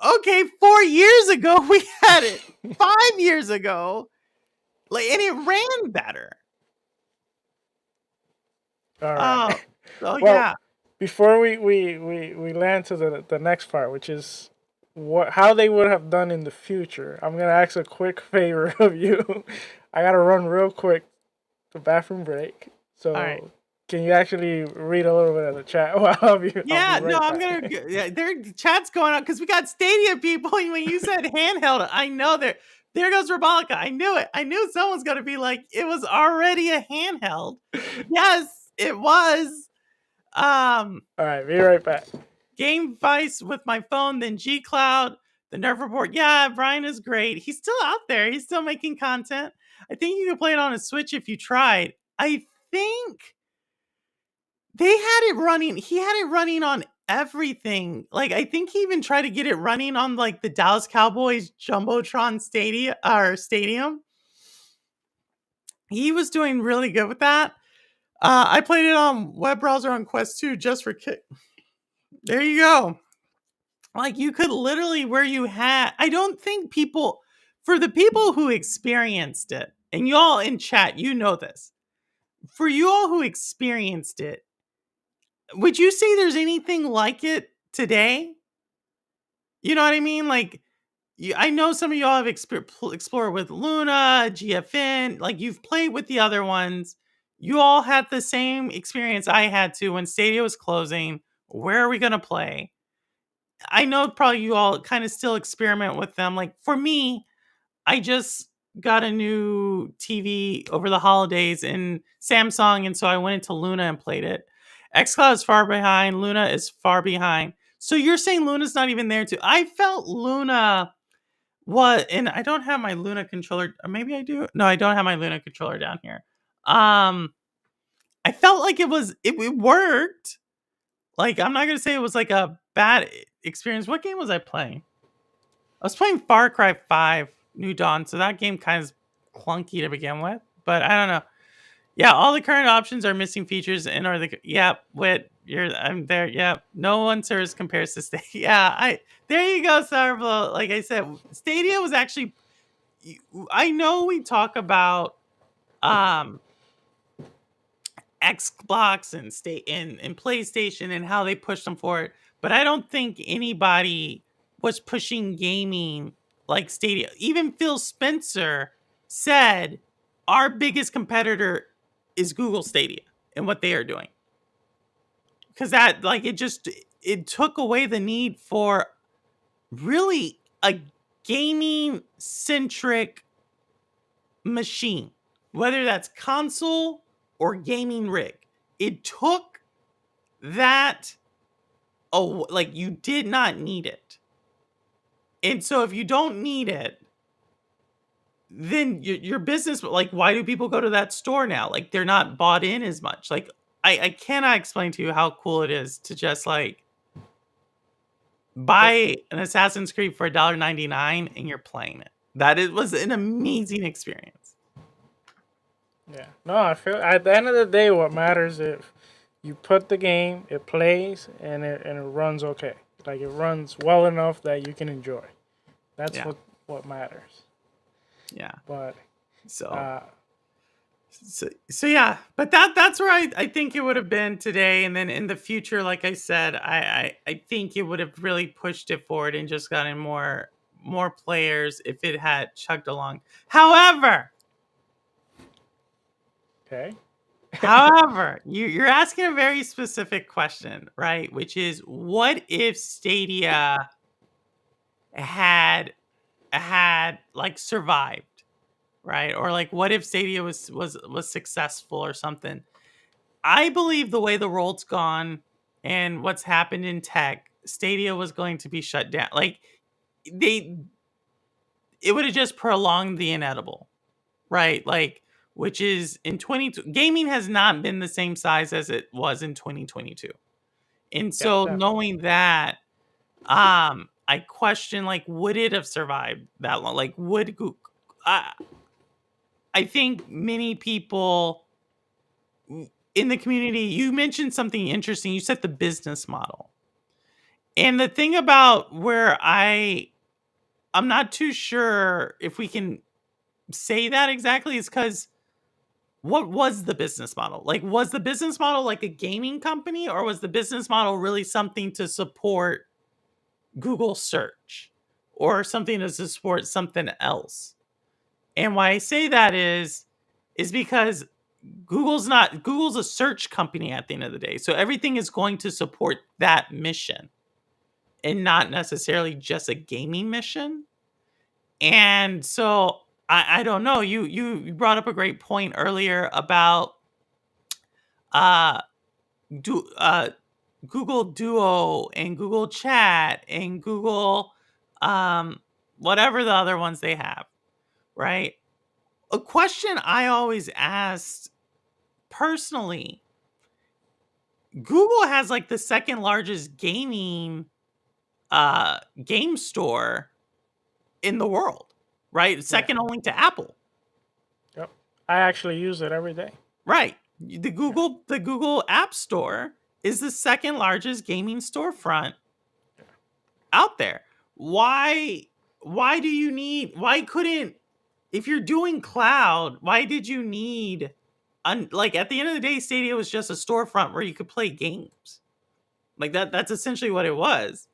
okay, 4 years ago we had it, 5 years ago, like, and it ran better. All right. Oh, so Well, yeah, before we land to the next part, which is how they would have done in the future, I'm gonna ask a quick favor of you. I gotta run real quick to bathroom break. all right. So can you actually read a little bit of the chat while I'll be Yeah, no, right I'm back. gonna. Yeah, their chat's going on because we got Stadia people. And when you said handheld, I know there. There goes Rebecca. I knew it. I knew someone's gonna be like, it was already a handheld. Yes, it was. All right, be right back. Game Vice with my phone, then G Cloud, the Nerf Report. Yeah, Brian is great. He's still out there. He's still making content. I think you could play it on a Switch if you tried. I think they had it running. He had it running on everything. Like I think he even tried to get it running on like the Dallas Cowboys Jumbotron Stadium. He was doing really good with that. I played it on web browser on Quest 2 just for kick. There you go. Like you could literally where you had I don't think people for the people who experienced it, and y'all in chat, you know this. For you all who experienced it, would you say there's anything like it today? You know what I mean? Like I know some of y'all have explored with Luna, GFN, like you've played with the other ones. You all had the same experience I had to when Stadia was closing. Where are we going to play? I know probably you all kind of still experiment with them. Like for me, I just got a new TV over the holidays in Samsung, and so I went into Luna and played it. xCloud is far behind. Luna is far behind. So you're saying Luna's not even there too? I felt Luna was, and I don't have my Luna controller. Or maybe I do. No, I don't have my Luna controller down here. I felt like it worked. Like I'm not gonna say it was like a bad experience. What game was I playing? I was playing Far Cry 5 New Dawn, so that game kind of clunky to begin with. But I don't know. Yeah, all the current options are missing features and are the I'm there. Yeah, no one service compares to Stadia. Yeah, I there you go, Sourblow. Like I said, Stadia was actually. I know we talk about um Xbox and and PlayStation and how they pushed them for it, but I don't think anybody was pushing gaming like Stadia. Even Phil Spencer said our biggest competitor is Google Stadia and what they are doing. Because that like it took away the need for really a gaming centric machine, whether that's console or gaming rig. It took that, like, you did not need it. And so if you don't need it, then your business, like, why do people go to that store now? Like, they're not bought in as much. Like, I cannot explain to you how cool it is to just like buy an Assassin's Creed for $1.99 and you're playing it. Was an amazing experience. Yeah. No, I feel at the end of the day, what matters if you put the game, it plays, and it runs okay. Like, it runs well enough that you can enjoy. That's Yeah. what matters. Yeah. But So yeah, but that's where I think it would have been today. And then in the future, like I said, I think it would have really pushed it forward and just gotten more players if it had chugged along. However, okay. You're asking a very specific question, right? Which is, what if Stadia had like survived? Right? Or like, what if Stadia was successful or something? I believe the way the world's gone and what's happened in tech, Stadia was going to be shut down. Like, it would have just prolonged the inedible, right? Like, which is in gaming has not been the same size as it was in 2022. And so knowing that, I question, like, would it have survived that long? Like, would Google, I think many people in the community, you mentioned something interesting. You said the business model. And the thing about where I'm not too sure if we can say that exactly is because what was the business model? Like, was the business model like a gaming company, or was the business model really something to support Google search or something to support something else? And why I say that is because Google's a search company at the end of the day. So everything is going to support that mission and not necessarily just a gaming mission. And so I don't know. You brought up a great point earlier about uh Google Duo and Google Chat and Google whatever the other ones they have, right? A question I always asked personally, Google has like the second largest gaming game store in the world, right? Second only to Apple. Yep. I actually use it every day. Right. The Google App Store is the second largest gaming storefront out there. Why couldn't, if you're doing cloud, why did you need like, at the end of the day, Stadia was just a storefront where you could play games. Like, that's essentially what it was.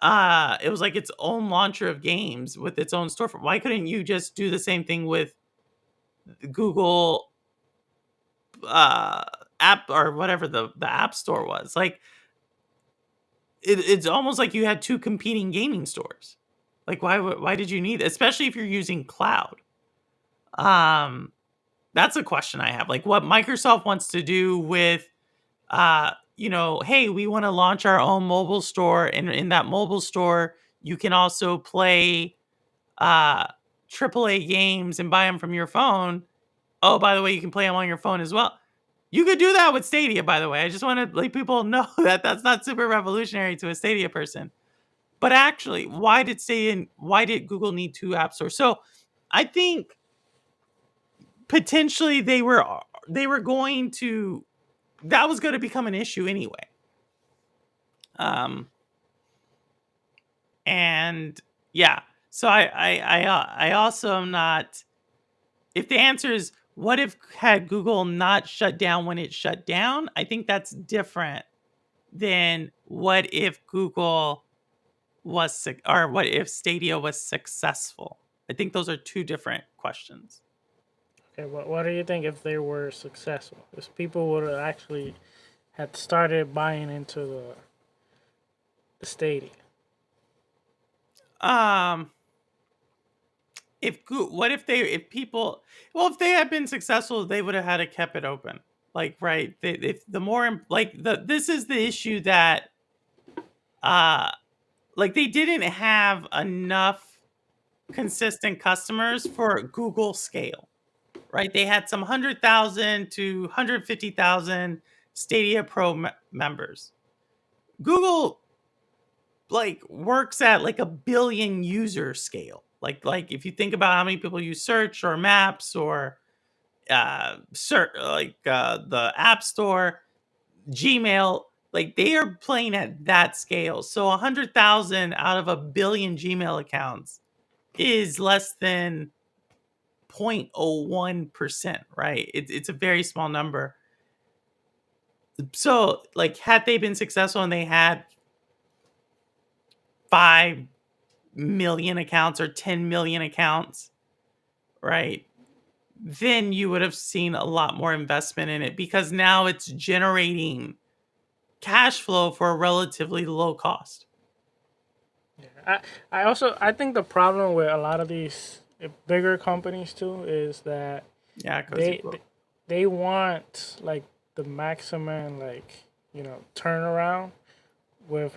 It was like its own launcher of games with its own storefront. Why couldn't you just do the same thing with Google app, or whatever the app store was? Like, it's almost like you had two competing gaming stores. Like, why did you need it? Especially if you're using cloud? That's a question I have. Like, what Microsoft wants to do with hey, we want to launch our own mobile store, and in that mobile store you can also play AAA games and buy them from your phone. Oh, by the way, you can play them on your phone as well. You could do that with Stadia, by the way. I just want to let people know that that's not super revolutionary to a Stadia person. But actually, why did Google need two app stores? So I think potentially they were going to, that was going to become an issue anyway. And yeah, so I also am not, if the answer is, what if had Google not shut down when it shut down? I think that's different than what if Google was, or what if Stadia was successful. I think those are two different questions. Okay, what do you think if they were successful? If people would have actually had started buying into the Stadia? what if people, well, if they had been successful, they would have had to kept it open. Like, right, if the more like this is the issue that uh like they didn't have enough consistent customers for Google scale, right? They had some 100,000 to 150,000 Stadia Pro members. Google like works at like a billion user scale. Like if you think about how many people use search or maps or the App Store, Gmail, like they are playing at that scale. So 100,000 out of a billion Gmail accounts is less than 0.01%, right? It's a very small number. So, like, had they been successful and they had 5 million accounts or 10 million accounts, right? Then you would have seen a lot more investment in it because now it's generating cash flow for a relatively low cost. I think the problem with a lot of these bigger companies too is that Yeah, they want like the maximum turnaround with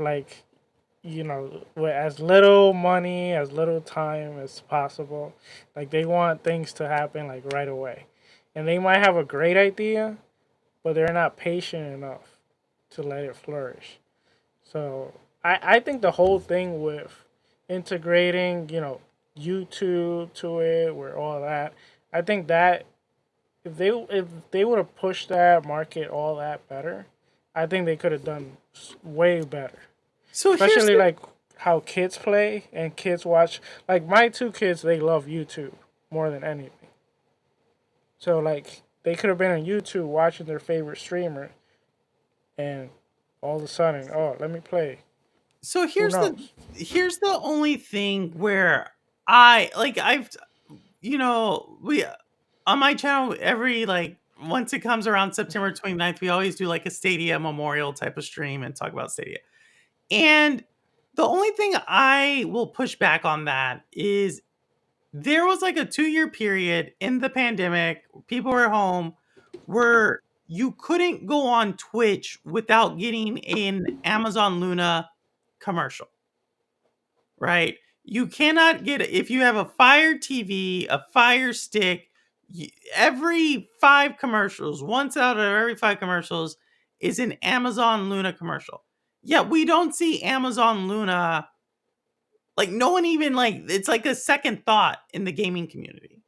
with as little money, as little time as possible. Like they want things to happen like right away. And they might have a great idea, but they're not patient enough to let it flourish. So I think the whole thing with integrating, YouTube to it, with all that, I think that if they would have pushed that market all that better, I think they could have done way better. So Especially like how kids play and kids watch. Like my two kids, they love YouTube more than anything. So like they could have been on YouTube watching their favorite streamer, and all of a sudden, oh, let me play. so Who here's the only thing where I've we on my channel every like once it comes around September 29th, we always do like a Stadia memorial type of stream and talk about Stadia. And the only thing I will push back on that is there was like a 2-year period in the pandemic, people were home, where you couldn't go on Twitch without getting an Amazon Luna commercial, right? You cannot get if you have a Fire TV, a Fire Stick, every 5 commercials, once out of every 5 commercials is an Amazon Luna commercial. Yeah, we don't see Amazon Luna, like no one even like it's like a second thought in the gaming community,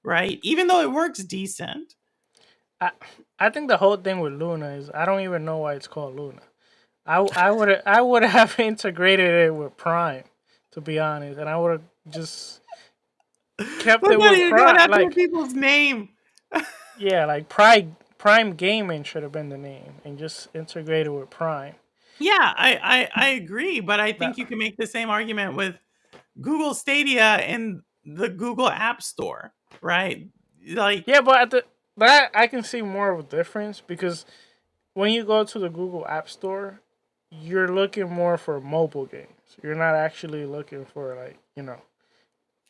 right? Even though it works decent. I think the whole thing with Luna is I don't even know why it's called Luna. I would have integrated it with Prime, to be honest, and I would have just kept We're it not with even going Prime. after Like people's name. yeah, like Prime Gaming should have been the name, and just integrated with Prime. Yeah, I agree, but I That, think you can make the same argument with Google Stadia and the Google App Store, right? Like, yeah, but that I can see more of a difference because when you go to the Google App Store, you're looking more for mobile games. You're not actually looking for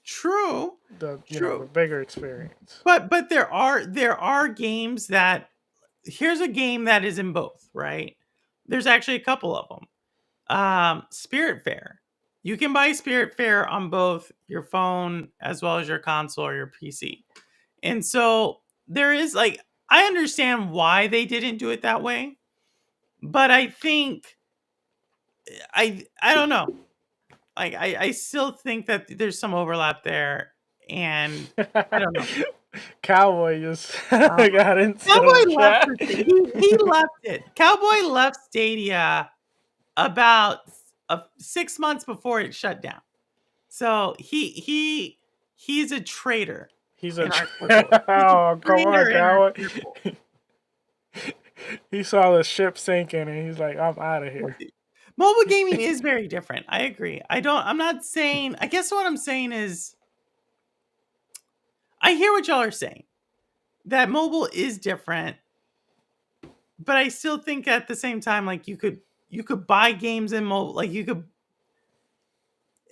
true, the bigger experience. but there are games that here's a game that is in both, right? There's actually a couple of them. Spiritfarer. You can buy Spiritfarer on both your phone as well as your console or your PC. And so there is like I understand why they didn't do it that way, but I think I don't know. Like I still think that there's some overlap there, and I don't know. Cowboy just Um, got into the Cowboy left chat. he left it. Cowboy left Stadia about 6 months before it shut down. So he's a traitor He's in a our circles. He's a oh, come on, traitor in our Cowboy. circles. He saw the ship sinking and he's like, I'm out of here. Mobile gaming is very different. I agree. I'm not saying, I guess what I'm saying is I hear what y'all are saying. That mobile is different, but I still think at the same time, like you could buy games in mobile, like you could,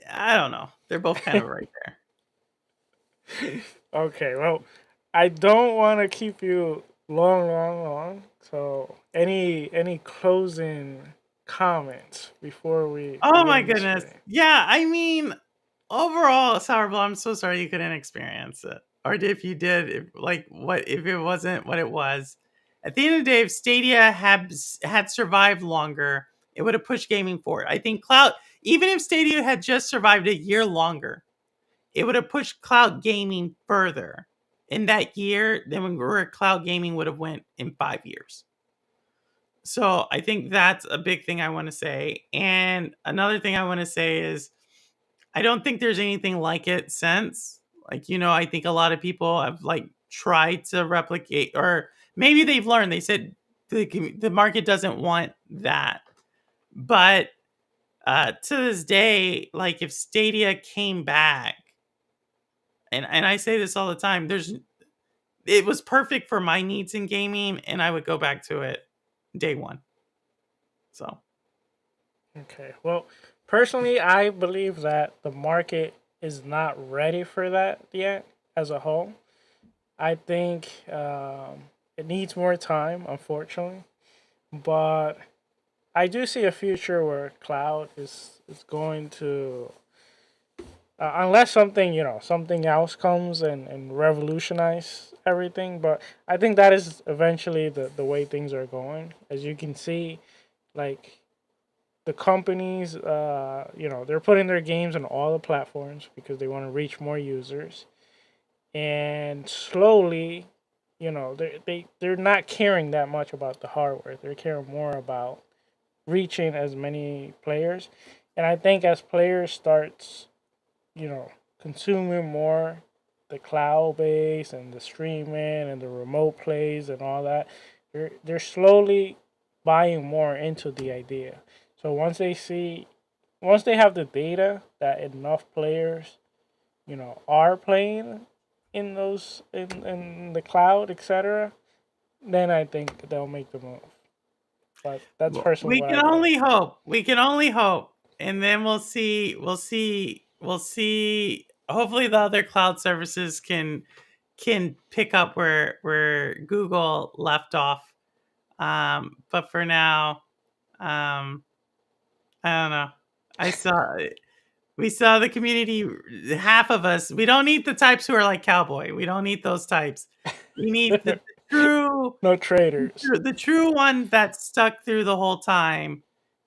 I don't know. They're both kind of right there. Okay, well, I don't want to keep you long. So, any closing comments before Oh we my end the goodness. stream? Yeah, I mean, overall, Sourblow, I'm so sorry you couldn't experience it. Or if you did, what if it wasn't what it was? At the end of the day, if Stadia had survived longer, it would have pushed gaming forward. I think cloud, even if Stadia had just survived a year longer, it would have pushed cloud gaming further in that year than where cloud gaming would have went in 5 years. So I think that's a big thing I want to say. And another thing I want to say is I don't think there's anything like it since. I think a lot of people have tried to replicate, or maybe they've learned. They said the market doesn't want that. But to this day, like if Stadia came back, and I say this all the time, it was perfect for my needs in gaming, and I would go back to it day one. So Okay. Well, personally, I believe that the market is not ready for that yet as a whole. I think it needs more time, unfortunately. But I do see a future where cloud is going to, unless something something else comes and revolutionize everything. But I think that is eventually the way things are going. As you can see, like the companies, they're putting their games on all the platforms because they want to reach more users. And slowly, they're not caring that much about the hardware. They're caring more about reaching as many players. And I think as players starts, consuming more the cloud base and the streaming and the remote plays and all that, they're slowly buying more into the idea. So once they have the data that enough players, are playing in in the cloud, etc., then I think they'll make the move. But that's well, personally we what can I believe. only hope. We can only hope, and then we'll see. We'll see. Hopefully, the other cloud services can pick up where Google left off. But for now, um, I don't know. I saw we saw the community. Half of us. We don't need the types who are like cowboy. We don't need those types. We need the true No traders. the true one that stuck through the whole time,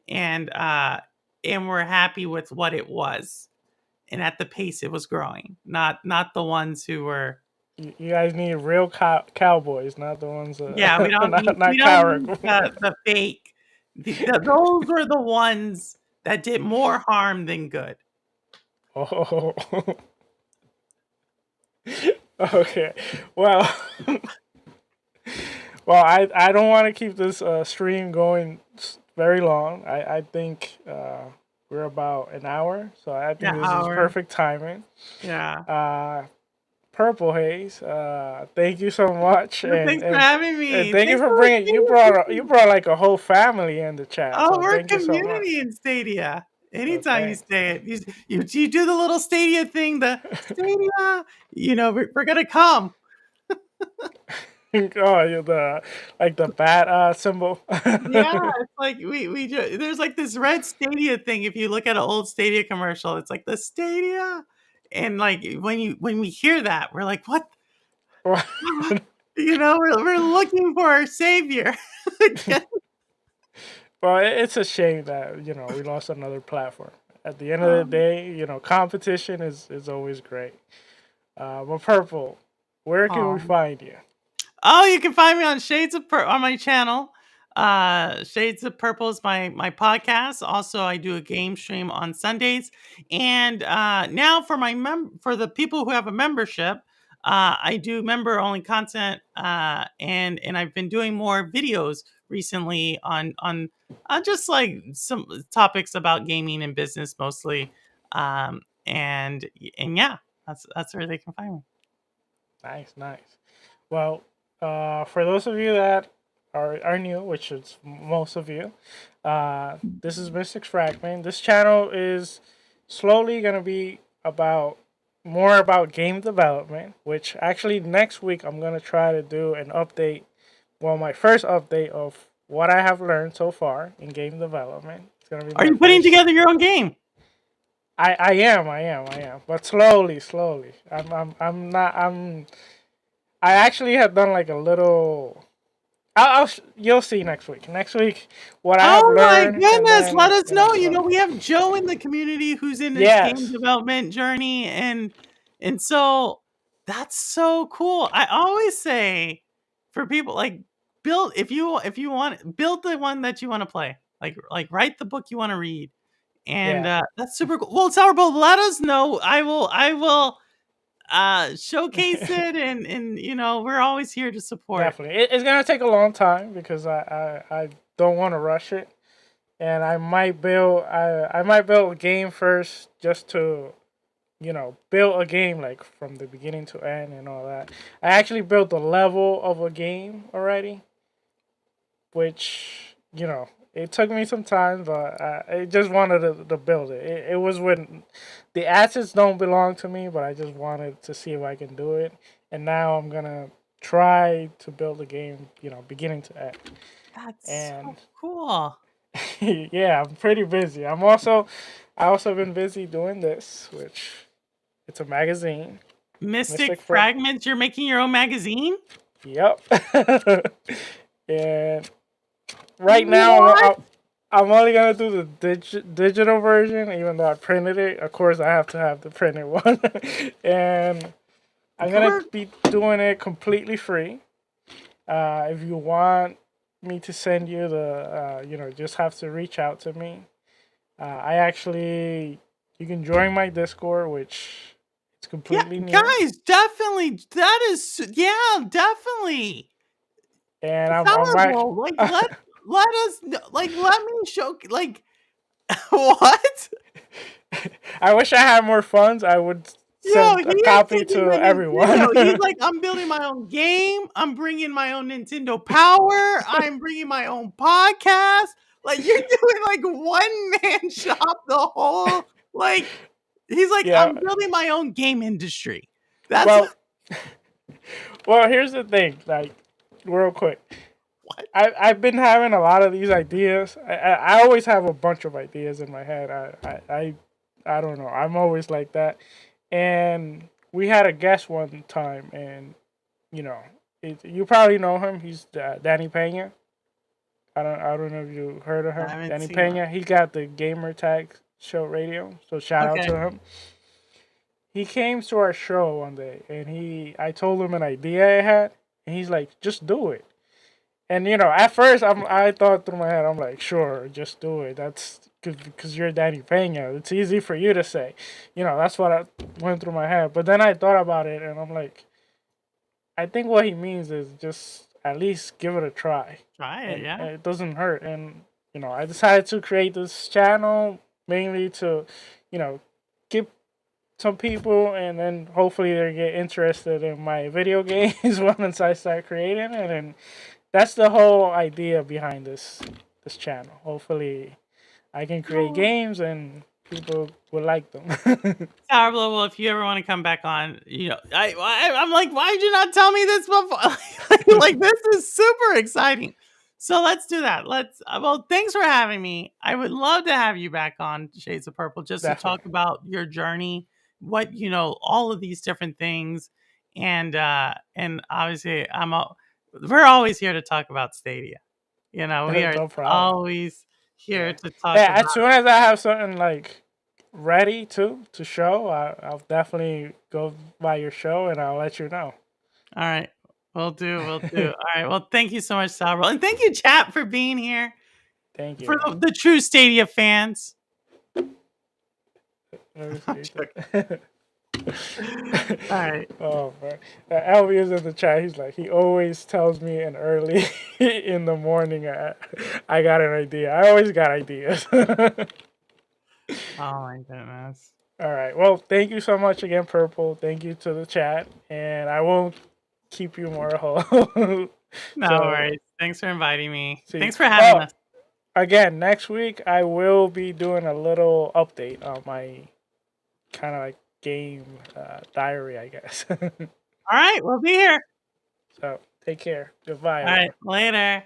and we're happy with what it was and at the pace it was growing. Not the ones who were. You guys need real cowboys, not the ones Yeah, we don't need not coward. the fake. Those were the ones that did more harm than good. Oh, okay. Well, well, I don't want to keep this stream going very long. I think we're about an hour, so I think Yeah, this is Howard. perfect timing. Yeah. Uh, Purple Haze, thank you so much, Well, thanks for having and me. thank you Thanks for for bringing listening. you brought like a whole family in the chat. Oh, So we're a thank you so much. community in Stadia. Anytime you Okay. say it, you do the little Stadia thing, the Stadia. We're gonna come. Oh, you're the like the bat symbol. Yeah, it's like there's like this red Stadia thing. If you look at an old Stadia commercial, it's like the Stadia, and like when we hear that, we're like, what? We're looking for our savior. Well, it's a shame that we lost another platform. At the end of the um, day, competition is always great. But Purple, where can we um, find you? Oh, you can find me on on my channel. Shades of Purple is my podcast. Also, I do a game stream on Sundays. And now for the people who have a membership, I do member only content. And I've been doing more videos recently on just like some topics about gaming and business mostly. And yeah, that's where they can find me. Nice, nice. Well, for those of you that are new, which is most of you, this is Mystic's Fragment. This channel is slowly gonna be about more about game development, which actually next week I'm gonna try to do an update. Well, my first update of what I have learned so far in game development. It's gonna be Are my you putting first. together your own game? I am. But slowly. I'm not. I actually have done like a little. You'll see next week. Next week, what I have Oh my learned, and goodness, let then us know. You so know, we have Joe in the community who's in the game yes, development journey, and so that's so cool. I always say for people like build if you want build the one that you want to play. Like write the book you want to read. And yeah, that's super cool. Well, Sourblow, let us know. I will showcase it, and we're always here to support. definitely. It's gonna take a long time because I don't want to rush it, and I might build a game first just to build a game like from the beginning to end and all that. I actually built the level of a game already, which it took me some time, but I just wanted to build it. It was when the assets don't belong to me, but I just wanted to see if I can do it, and now I'm gonna try to build a game, beginning to end. That's so And cool. yeah, I'm pretty busy. I also been busy doing this, which it's a magazine. Mystic Mystic Fra- Fragments, you're making your own magazine? Yep. And right now, What? I'm only gonna do the digital version, even though I printed it. Of course, I have to have the printed one, and I'm gonna We're- be doing it completely free. If you want me to send you just have to reach out to me. You can join my Discord, which it's Yeah, completely new, guys, definitely. That is, yeah, definitely. and I'm right. Sourblow, like let us like let me show like what? I wish I had more funds. I would Yo, send he a is copy taking to the everyone. Nintendo. He's like, I'm building my own game. I'm bringing my own Nintendo Power. I'm bringing my own podcast. Like, you're doing like one man shop. The whole like, he's like, Yeah. I'm building my own game industry. That's Well, well, here's the thing. Like, real quick, what. I've been having a lot of these ideas. I always have a bunch of ideas in my head. I don't know. I'm always like that. And we had a guest one time, and you probably know him. He's Danny Pena. I don't know if you heard of I him. haven't Danny seen him. Pena. He got the Gamer Tag Show Radio. So shout out Okay. to him. He came to our show one day, and I told him an idea I had, and he's like, "Just do it." And at first I thought through my head, I'm like, "Sure, just do it." That's because you're Danny Pena. It's easy for you to say. That's what I went through my head. But then I thought about it, and I'm like, I think what he means is just at least give it a try, Try it, and yeah. it doesn't hurt. And I decided to create this channel mainly to, give some people, and then hopefully they get interested in my video games once I start creating it, and that's the whole idea behind this channel. Hopefully, I can create games and people will like them. Sourblow, well, if you ever want to come back on, I'm like, why did you not tell me this before? Like, this is super exciting. So let's do that. Well, thanks for having me. I would love to have you back on Shades of Purple just to talk Definitely. about your journey, all of these different things. And obviously, we're always here to talk about Stadia. We are No problem. always here Yeah. to talk Yeah. As about. soon as I have something like ready to show, I'll definitely go by your show and I'll let you know. All right. We'll do. We'll do. All right. Well, thank you so much, Salvo. And thank you, chat, for being here. Thank you, For man. the true Stadia fans. Let me I'm see. joking. All right. Oh man, Elvi is in the chat. He's like, he always tells me in early in the morning. I got an idea. I always got ideas. Oh, my goodness. All right. Well, thank you so much again, Purple. Thank you to the chat, and I won't keep you more whole. No So, worries. Thanks for inviting me. see. Thanks for having Oh, us. again, next week I will be doing a little update on my kind of like game diary, I guess. All right, we'll be here. So take care. Goodbye. All right, later.